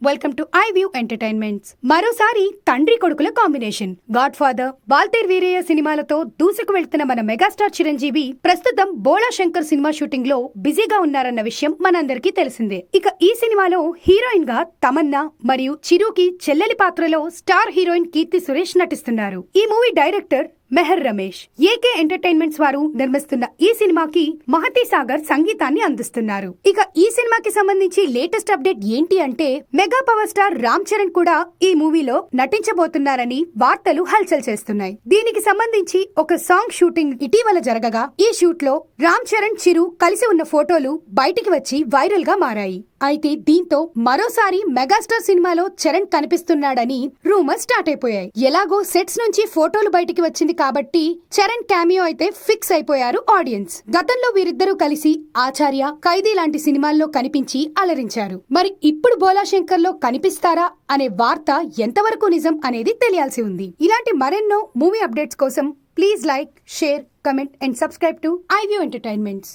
Welcome to iView entertainments. మరోసారి తండ్రి కొడుకుల కాంబినేషన్ గాడ్ ఫాదర్, వాల్తేర్ వీరయ్య సినిమాలతో దూసుకు వెళ్తున్న మన మెగాస్టార్ చిరంజీవి ప్రస్తుతం బోళా శంకర్ సినిమా షూటింగ్ లో బిజీగా ఉన్నారన్న విషయం మనందరికీ తెలిసిందే. ఇక ఈ సినిమాలో హీరోయిన్ గా తమన్నా మరియు చిరుకి చెల్లెలి పాత్రలో స్టార్ హీరోయిన్ కీర్తి సురేష్ నటిస్తున్నారు. ఈ మూవీ డైరెక్టర్ మెహర్ రమేష్. ఏకే ఎంటర్టైన్మెంట్స్ వారు నిర్మిస్తున్న ఈ సినిమాకి మహతి సాగర్ సంగీతాన్ని అందిస్తున్నారు. ఇక ఈ సినిమాకి సంబంధించి లేటెస్ట్ అప్డేట్ ఏంటి అంటే mega power star Ram Charan కూడా ఈ మూవీలో నటించబోతున్నారని వార్తలు హల్చల్ చేస్తున్నాయి. దీనికి సంబంధించి ఒక సాంగ్ షూటింగ్ ఇటీవల జరగగా ఈ షూట్ లో రామ్ చరణ్, చిరు కలిసి ఉన్న ఫోటోలు బయటికి వచ్చి వైరల్ గా మారాయి. అయితే దీంతో మరోసారి మెగాస్టార్ సినిమాలో చరణ్ కనిపిస్తున్నాడని రూమర్స్ స్టార్ట్ అయిపోయాయి. ఎలాగో సెట్స్ నుంచి ఫోటోలు బయటికి వచ్చింది కాబట్టి చరణ్ క్యామియో అయితే ఫిక్స్ అయిపోయారు ఆడియన్స్. గతంలో వీరిద్దరూ కలిసి ఆచార్య, ఖైదీ లాంటి సినిమాల్లో కనిపించి అలరించారు. మరి ఇప్పుడు బోలా శంకర్ లో కనిపిస్తారా అనే వార్త ఎంతవరకు నిజం అనేది తెలియాల్సి ఉంది. ఇలాంటి మరెన్నో మూవీ అప్డేట్స్ కోసం please like, share, comment and subscribe to iView entertainments.